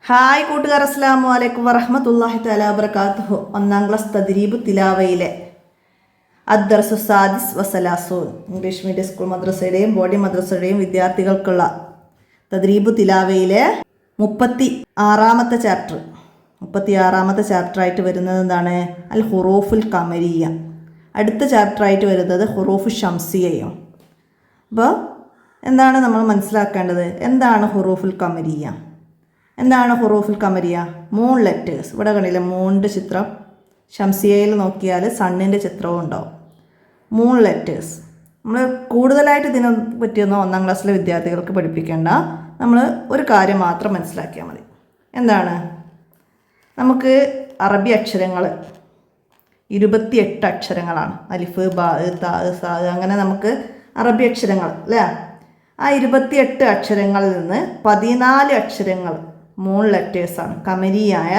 Hi കൂട്ടുകാർ, അസ്സലാമു അലൈക്കും വറഹ്മത്തുള്ളാഹി തആല വബറകാതുഹു. ഒന്നാം ക്ലാസ് തദ്രീബ് തിലാവയിലെ അദ്ദർസു സാദിസ് വസലാസൂൻ ഇംഗ്ലീഷ് മീഡിയം സ്കൂൾ മദ്രസയുടെയും ബോഡി മദ്രസയുടെയും വിദ്യാർത്ഥികൾക്കുള്ള തദ്രീബ് തിലാവയിലെ 36ാമത്തെ ചാപ്റ്ററായിട്ട് വരുന്നത് എന്താണ്? അൽ ഹുറൂഫുൽ ഖമരിയ. അടുത്ത ചാപ്റ്ററായിട്ട് വരുന്നത് ഹുറൂഫു ഷംസിയയും. അപ്പോൾ എന്താണ് നമ്മൾ മനസ്സിലാക്കേണ്ടത്? എന്താണ് ഹുറൂഫുൽ ഖമരിയ? എന്താണ് ഹുറൂഫുൽ ഖമരിയ? 3 ലെറ്റേഴ്സ്. ഇവിടെ കണ്ടില്ലേ മൂണിൻ്റെ ചിത്രം. ഷംസിയയിൽ നോക്കിയാൽ സണ്ണിൻ്റെ ചിത്രവും ഉണ്ടാവും. 3 ലെറ്റേഴ്സ്. നമ്മൾ കൂടുതലായിട്ട് ഇതിനെ പറ്റിയൊന്നും ഒന്നാം ക്ലാസ്സിലെ വിദ്യാർത്ഥികൾക്ക് പഠിപ്പിക്കേണ്ട. നമ്മൾ ഒരു കാര്യം മാത്രം മനസ്സിലാക്കിയാൽ മതി. എന്താണ്? നമുക്ക് അറബി അക്ഷരങ്ങൾ 28 അക്ഷരങ്ങളാണ്. അലിഫ്, ബാ, താ, സാ, അങ്ങനെ നമുക്ക് അറബി അക്ഷരങ്ങൾ അല്ലേ? ആ 28 അക്ഷരങ്ങളിൽ നിന്ന് 14 അക്ഷരങ്ങൾ 3 ലെറ്റേഴ്സാണ്, ഖമരിയായ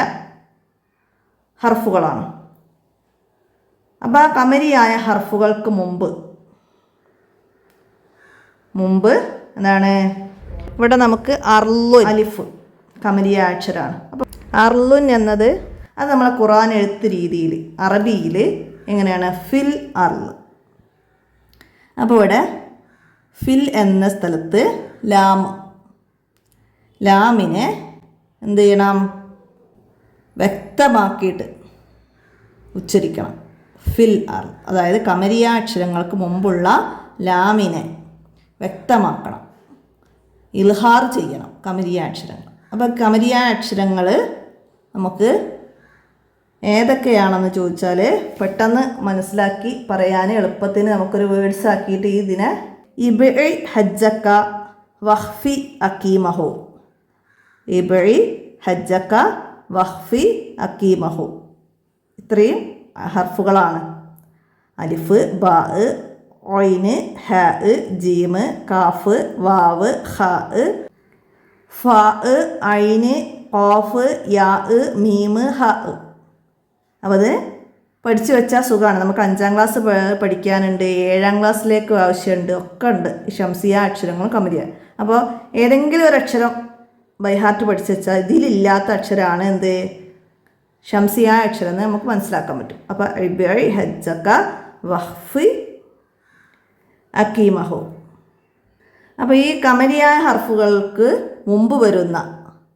ഹർഫുകളാണ്. അപ്പോൾ ആ ഖമരിയായ ഹർഫുകൾക്ക് മുമ്പ് എന്താണ്? ഇവിടെ നമുക്ക് അർലുൻ, അലിഫ് ഖമരിയായ അക്ഷരമാണ്. അപ്പോൾ അർലുൻ എന്നത് അത് നമ്മളെ ഖുർആൻ എഴുത്ത് രീതിയിൽ അറബിയിൽ എങ്ങനെയാണ്? ഫിൽ അർല്. അപ്പോൾ ഇവിടെ ഫിൽ എന്ന സ്ഥലത്ത് ലാമിനെ എന്ത് ചെയ്യണം? വ്യക്തമാക്കിയിട്ട് ഉച്ചരിക്കണം. ഫിൽ അർ, അതായത് ഖമരിയ അക്ഷരങ്ങൾക്ക് മുമ്പുള്ള ലാമിനെ വ്യക്തമാക്കണം, ഇൽഹാർ ചെയ്യണം ഖമരിയ അക്ഷരങ്ങൾ. അപ്പോൾ ഖമരിയ അക്ഷരങ്ങൾ നമുക്ക് ഏതൊക്കെയാണെന്ന് ചോദിച്ചാൽ പെട്ടെന്ന് മനസ്സിലാക്കി പറയാൻ എളുപ്പത്തിന് നമുക്കൊരു വേർഡ്സ് ആക്കിയിട്ട് ഇതിനെ ഇബ്ഇ ഹജ്ജക വഖ്ഫി അക്കീമഹു. ഇബ്ഇ ഹജ്ജക വഖ്ഫി അക്കീമഹു. ഇത്രയും ഹർഫുകളാണ്. അലിഫ്, ബാ, ഒയിന്, ഹ, ജീമ്, കാഫ്, വാവ്, ഹ, ഫ, ഐന്, ഖാഫ്, യാ, മീമ്, ഹ. അപ്പോൾ അത് പഠിച്ചു വെച്ചാൽ സുഖമാണ്. നമുക്ക് 5ാം ക്ലാസ് പഠിക്കാനുണ്ട്, 7ാം ക്ലാസ്സിലേക്ക് ആവശ്യമുണ്ട്, ഒക്കെ ഉണ്ട് ഈ ഷംസിയ അക്ഷരങ്ങളും ഖമരിയ. അപ്പോൾ ഏതെങ്കിലും ഒരു അക്ഷരം ബൈഹാർട്ട് പഠിച്ചു വെച്ചാൽ ഇതിലില്ലാത്ത അക്ഷരമാണ് എന്ത്? ഷംസിയ അക്ഷരം എന്ന് നമുക്ക് മനസ്സിലാക്കാൻ പറ്റും. അപ്പോൾ ഇബ്ഇ ഹജ്ജക വഖ്ഫി അക്കീമഹു. അപ്പോൾ ഈ ഖമരിയായ ഹർഫുകൾക്ക് മുമ്പ് വരുന്ന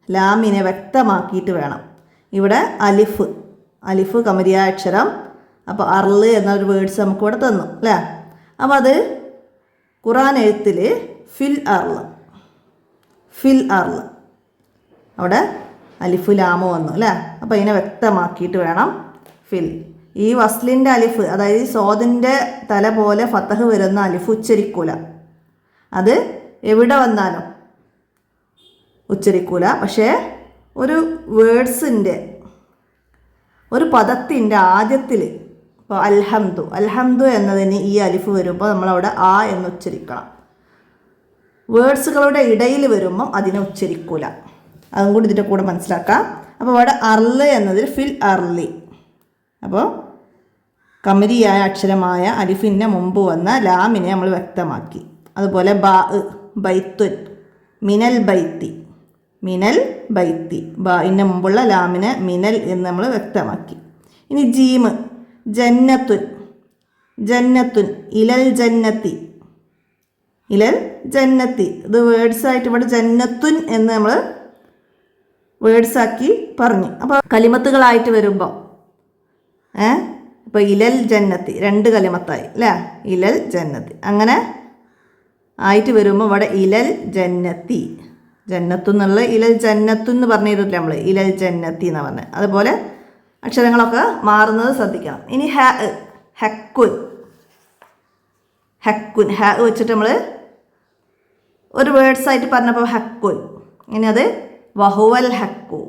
ലാമിനെ വ്യക്തമാക്കിയിട്ട് വേണം. ഇവിടെ അലിഫ് ഖമരിയായ അക്ഷരം. അപ്പോൾ അർല് എന്നൊരു വേർഡ്സ് നമുക്ക് ഇവിടെ തന്നു അല്ലേ? അപ്പോൾ അത് ഖുർആൻ എഴുത്തിൽ ഫിൽ അർല് അവിടെ അലിഫ് ലാമ് വന്നു അല്ലേ? അപ്പോൾ അതിനെ വ്യക്തമാക്കിയിട്ട് വേണം ഫിൽ. ഈ വസ്ലിൻ്റെ അലിഫ്, അതായത് ഈ സോദിൻ്റെ തല പോലെ ഫത്തഹ് വരുന്ന അലിഫ് ഉച്ചരിക്കൂല. അത് എവിടെ വന്നാലും ഉച്ചരിക്കൂല. പക്ഷേ ഒരു വേർഡ്സിൻ്റെ, ഒരു പദത്തിൻ്റെ ആദ്യത്തിൽ, ഇപ്പോൾ അൽഹംദു എന്നതിന് ഈ അലിഫ് വരുമ്പോൾ നമ്മളവിടെ ആ എന്ന് ഉച്ചരിക്കണം. വേർഡ്സുകളുടെ ഇടയിൽ വരുമ്പം അതിനെ ഉച്ചരിക്കൂല. അതും കൂടി ഇതിൻ്റെ കൂടെ മനസ്സിലാക്കാം. അപ്പോൾ ഇവിടെ അർല് എന്നതിൽ ഫിൽ അർലി. അപ്പോൾ ഖമരിയായ അക്ഷരമായ അലിഫിൻ്റെ മുമ്പ് വന്ന ലാമിനെ നമ്മൾ വ്യക്തമാക്കി. അതുപോലെ ബൈത്തുൻ, മിനൽ ബൈത്തി, ബാഇൻ്റെ മുമ്പുള്ള ലാമിനെ മിനൽ എന്ന് നമ്മൾ വ്യക്തമാക്കി. ഇനി ജീമ്, ജന്നത്തുൻ, ഇലൽ ജന്നത്തി. ഇത് വേർഡ്സായിട്ട് ഇവിടെ ജന്നത്തുൻ എന്ന് നമ്മൾ വേർഡ്സാക്കി പറഞ്ഞു. അപ്പോൾ കലിമത്തുകളായിട്ട് വരുമ്പോൾ ഇപ്പോൾ ഇലൽ ജന്നത്തി 2 കലിമത്തായി അല്ലേ? ഇലൽ ജന്നത്തി അങ്ങനെ ആയിട്ട് വരുമ്പോൾ ഇവിടെ ഇലൽ ജന്നത്തി, ജന്നത്തു എന്നുള്ള ഇലൽ ജന്നത്തു എന്ന് പറഞ്ഞിട്ടില്ല നമ്മൾ, ഇലൽ ജന്നത്തി എന്ന് പറഞ്ഞത്. അതുപോലെ അക്ഷരങ്ങളൊക്കെ മാറുന്നത് ശ്രദ്ധിക്കണം. ഇനി ഹക്കുൻ, ഹ വെച്ചിട്ട് നമ്മൾ ഒരു വേർഡ്സായിട്ട് പറഞ്ഞപ്പോൾ ഹക്കുൻ. ഇനി അത് വഹുവൽ ഹക്കു,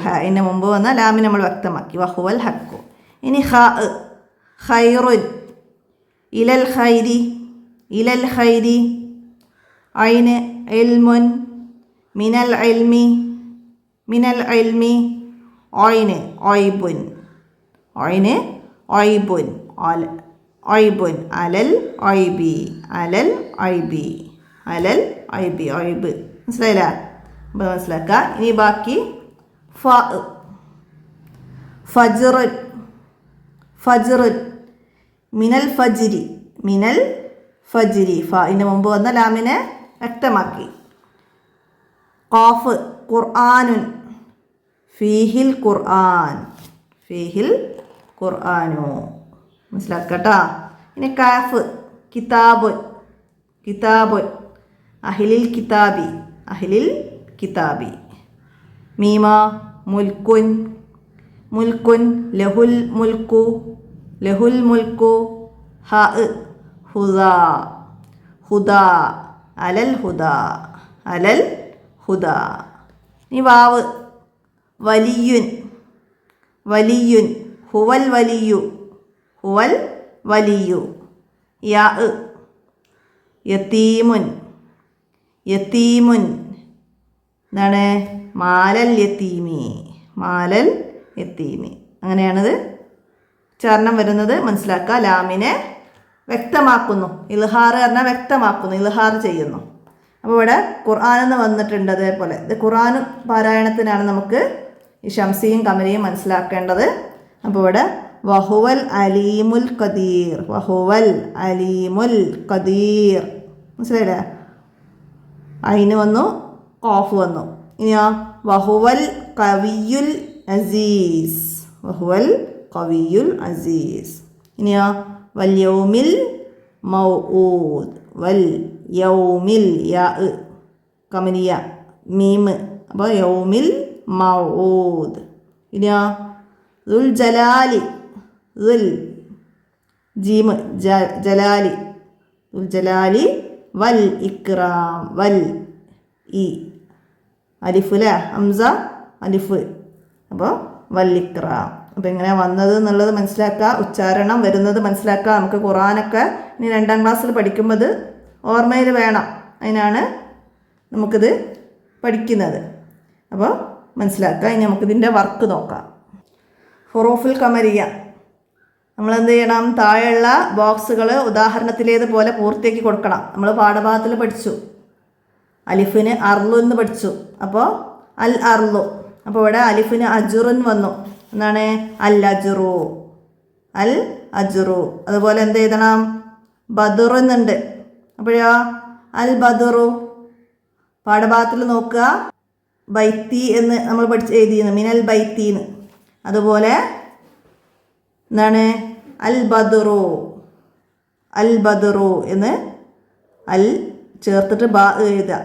ഹ മുമ്പ് വന്ന ലാമിനെ നമ്മൾ വ്യക്തമാക്കി, വഹുവൽ ഹക്കു. ഇനി ഖൈറുൻ, ഇലൽ ഖൈരി, ഐന് ഇൽമുൻ, മിനൽ ഇൽമി, ഒയിന് ഒയ്ബുൻ, അലൽ ഒയ്ബി, ഒയ്ബ്. മനസ്സിലായില്ല? അപ്പോൾ മനസ്സിലാക്കുക. ഇനി ബാക്കി ഫ ഫജ്റുൻ ഫജ്റുൻ മിനൽ ഫജ്രി മിനൽ ഫജ്രി ഫഇന് മുമ്പ് വന്ന ലാമിനെ വ്യക്തമാക്കി. ഖാഫ് ഖുർആനുൻ ഫീഹിൽ ഖുർആൻ ഫീഹിൽ ഖുർആനു മനസ്സിലാക്കട്ടാ. ഇനി കാഫ് കിതാബുൻ കിതാബുൻ അഹ്ലിൽ കിതാബി അഹ്ലിൽ കിതാബി. മീമ മുൽക്കുൻ മുൽക്കുൻ ലഹുൽ മുൽക്കു ലഹുൽ മുൽക്കു. ഹ ഹുദാ ഹുദാ അലൽ ഹുദാ അലൽ ഹുദാ. ഇനി വാവ് വലിയുൻ വലിയുൻ ഹുവൽ വലിയു ഹുവൽ വലിയു. യാ യതീമുൻ യതീമുൻ എന്താണ് മാലൽ യതീമി മാലൽ യതീമി. അങ്ങനെയാണിത് ഉച്ചാരണം വരുന്നത്. മനസ്സിലാക്കുക. ലാമിനെ വ്യക്തമാക്കുന്നു. ഇൽഹാർ പറഞ്ഞാൽ വ്യക്തമാക്കുന്നു, ഇൽഹാർ ചെയ്യുന്നു. അപ്പോൾ ഇവിടെ ഖുർആൻ എന്ന് വന്നിട്ടുണ്ട്. അതേപോലെ ഇത് ഖുർആൻ പാരായണത്തിനാണ് നമുക്ക് ഈ ഷംസിയും കമരിയും മനസ്സിലാക്കേണ്ടത്. അപ്പോൾ ഇവിടെ വഹുവൽ അലീമുൽ ഖദീർ വഹുവൽ അലീമുൽ ഖദീർ മനസ്സിലായില്ലേ? അയിന് വന്നു, ഖാഫ് വന്നു. ഇനിയോ വഹുവൽ ഖവിയുൽ അസീസ് വഹുവൽ ഖവിയുൽ അസീസ്. ഇനിയോ വൽ യൗമിൽ മൗഊദ് വൽ യൗമിൽ യാ കമരിയ മീം. അപ്പോൾ യൗമിൽ മൗഊദ്. ഇനിയോ ദുൽ ജലാലി ദുൽ ജീം ജലാലി ദുൽ ജലാലി വൽ ഇക്റാം വൽ ഇ അലിഫ് അല്ലേ ഹംസ അലിഫ്. അപ്പോൾ വൽ ഇക്റാം. അപ്പോൾ എങ്ങനെയാണ് വന്നത് എന്നുള്ളത് മനസ്സിലാക്കുക, ഉച്ചാരണം വരുന്നത് മനസ്സിലാക്കുക. നമുക്ക് ഖുർആനൊക്കെ ഇനി 2ാം ക്ലാസ്സിൽ പഠിക്കുമ്പോൾ ഓർമ്മയിൽ വേണം. അതിനാണ് നമുക്കിത് പഠിക്കുന്നത്. അപ്പോൾ മനസ്സിലാക്കുക. ഇനി നമുക്കിതിൻ്റെ വർക്ക് നോക്കാം. ഹുറൂഫുൽ ഖമരിയ നമ്മളെന്ത് ചെയ്യണം? താഴെയുള്ള ബോക്സുകൾ ഉദാഹരണത്തിലേതുപോലെ പൂർത്തിയാക്കി കൊടുക്കണം. നമ്മൾ പാഠഭാഗത്തിൽ പഠിച്ചു. അലിഫിന് അർലു എന്ന് പഠിച്ചു. അപ്പോൾ അൽ അർലു. അപ്പോൾ ഇവിടെ അലിഫിന് അജുറുൻ വന്നു. എന്താണ്? അൽ അജുറു അൽ അജുറു. അതുപോലെ എന്ത് എഴുതണം? ബദുർ എന്നുണ്ട്. അപ്പോഴോ അൽ ബദുറു. പാഠഭാഗത്തിൽ നോക്കുക. ബൈത്തി എന്ന് നമ്മൾ എഴുതിയിരുന്നു, മിനൽ ബൈത്തീന്ന്. അതുപോലെ എന്താണ്? അൽ ബദുറു അൽ ബദുറു എന്ന് അൽ ചേർത്തിട്ട് ബാ എഴുതുക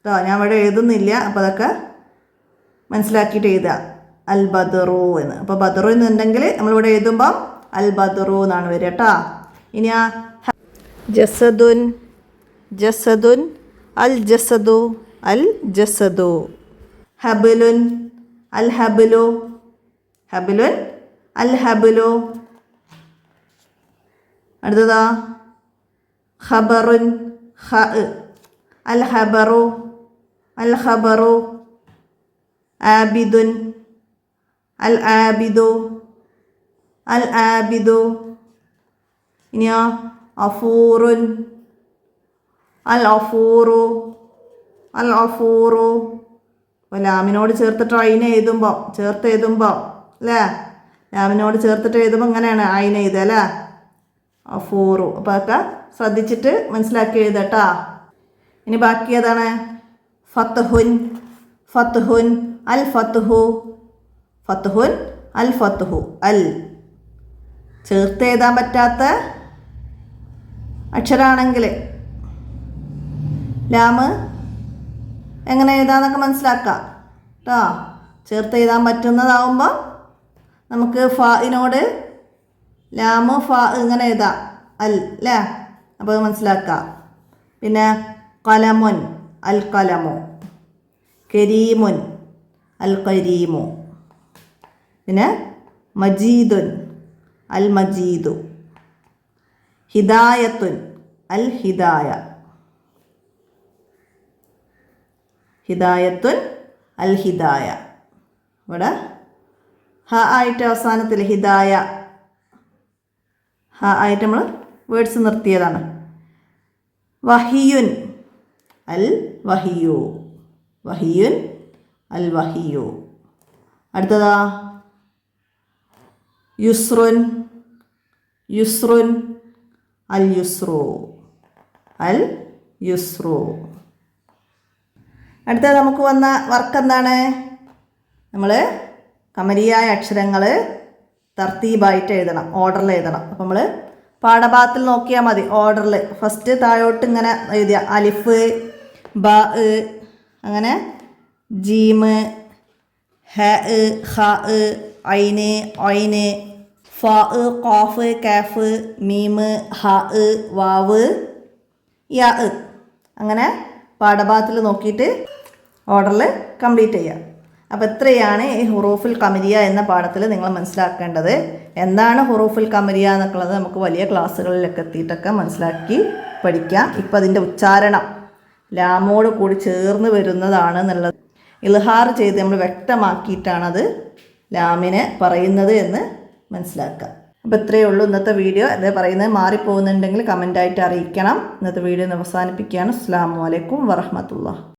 കേട്ടോ. ഞാൻ ഇവിടെ എഴുതുന്നില്ല, അപ്പോൾ അതൊക്കെ മനസ്സിലാക്കിയിട്ട് എഴുതുക. അൽ ബദുറു എന്ന്. അപ്പോൾ ബദുറു എന്നുണ്ടെങ്കിൽ നമ്മളിവിടെ എഴുതുമ്പം അൽ ബദുറു എന്നാണ് വരിക കേട്ടോ. ഇനി ജസദുൻ ജസദുൻ അൽ ജസദു അൽ ജസദു. ഹബലുൻ അൽ ഹബലു ഹബലുൻ അൽ ഹബലു. അടുത്തതാ ഖബറുൻ ഖ അൽ ഖബറു അൽ ഖബറു. ആബിദുൻ അൽ ആബിദു അൽ ആബിദു. ഇനിയോ അഫൂറുൻ അൽ അഫൂറു അൽ അഫൂറു. അപ്പോൾ ലാമിനോട് ചേർത്തിട്ട് അയിനെ എഴുതുമ്പോൾ ചേർത്ത് എഴുതുമ്പോൾ അല്ലേ? ലാമിനോട് ചേർത്തിട്ട് എഴുതുമ്പോൾ ഇങ്ങനെയാണ് അയിനെ എഴുതുക അല്ലേ? അഫൂറു. അപ്പോൾ അതൊക്കെ ശ്രദ്ധിച്ചിട്ട് മനസ്സിലാക്കി എഴുതട്ടാ. ഇനി ബാക്കി ഏതാണ്? ഫത്ഹുൻ ഫത്ഹുൻ അൽ ഫത്ഹു ഫത്ഹുൻ അൽ ഫത്ഹു. അൽ ചേർത്ത് എഴുതാൻ പറ്റാത്ത അക്ഷരാണെങ്കിൽ ലാമ് എങ്ങനെ എഴുതാന്നൊക്കെ മനസ്സിലാക്കാം കേട്ടോ. ചേർത്ത് എഴുതാൻ പറ്റുന്നതാവുമ്പോൾ നമുക്ക് ഫാഇനോട് ലാമ് ഫ ഇങ്ങനെ എഴുതാം അൽ അല്ലേ? അപ്പോൾ അത് മനസ്സിലാക്കാം. പിന്നെ കലമുൻ അൽ കലമു. കരീമുൻ അൽ കരീമു. പിന്നെ മജീദുൻ അൽ മജീദു. ഹിദായത്തുൻ അൽ ഹിദായ ഹിദായത്തുൻ അൽ ഹിദായ. ഇവിടെ ഹ ആയിട്ട് അവസാനത്തിൽ ഹിദായ ഹ ആയിട്ട് നമ്മൾ വേർഡ്സ് നിർത്തിയതാണ്. വഹിയുൻ അൽ വഹിയു വഹിയുൻ അൽ വഹിയു. അടുത്തതാ യുസ്റുൻ യുസ്റുൻ അൽ യുസ്രു അൽ യുസ്രു. അടുത്തത് നമുക്ക് വന്ന വർക്ക് എന്താണ്? നമ്മൾ കമരിയായ അക്ഷരങ്ങൾ തർത്തീബായിട്ട് എഴുതണം, ഓർഡറിൽ എഴുതണം. അപ്പോൾ നമ്മൾ പാഠഭാഗത്തിൽ നോക്കിയാൽ മതി. ഓർഡറിൽ ഫസ്റ്റ് താഴോട്ട് ഇങ്ങനെ എഴുതിയ അലിഫ്, ബ, അങ്ങനെ ജീമ്, ഹ, ഹ, ഐന്, ഐന്, ഫ, ഖാഫ്, കാഫ്, മീമ്, ഹ, വാവ്, യ. അങ്ങനെ പാഠഭാഗത്തിൽ നോക്കിയിട്ട് ഓർഡറിൽ കംപ്ലീറ്റ് ചെയ്യുക. അപ്പോൾ ഇത്രയാണ് ഈ ഹുറൂഫുൽ ഖമരിയ എന്ന പാഠത്തിൽ നിങ്ങൾ മനസ്സിലാക്കേണ്ടത്. എന്താണ് ഹുറൂഫുൽ ഖമരിയ എന്നൊക്കെയുള്ളത് നമുക്ക് വലിയ ക്ലാസ്സുകളിലൊക്കെ എത്തിയിട്ടൊക്കെ മനസ്സിലാക്കി പഠിക്കാം. ഇപ്പം അതിൻ്റെ ഉച്ചാരണം ലാമോട് കൂടി ചേർന്ന് വരുന്നതാണ് എന്നുള്ളത് ഇൽഹാർ ചെയ്ത് നമ്മൾ വ്യക്തമാക്കിയിട്ടാണത് ലാമിനെ പറയുന്നത് എന്ന് മനസ്സിലാക്കുക. അപ്പോൾ ഇത്രയേ ഉള്ളൂ ഇന്നത്തെ വീഡിയോ. അത് പറയുന്നത് മാറിപ്പോകുന്നുണ്ടെങ്കിൽ കമൻ്റായിട്ട് അറിയിക്കണം. ഇന്നത്തെ വീഡിയോ അവസാനിപ്പിക്കുകയാണ്. അസ്സലാമു അലൈക്കും വറഹ്മത്തുള്ളാഹി.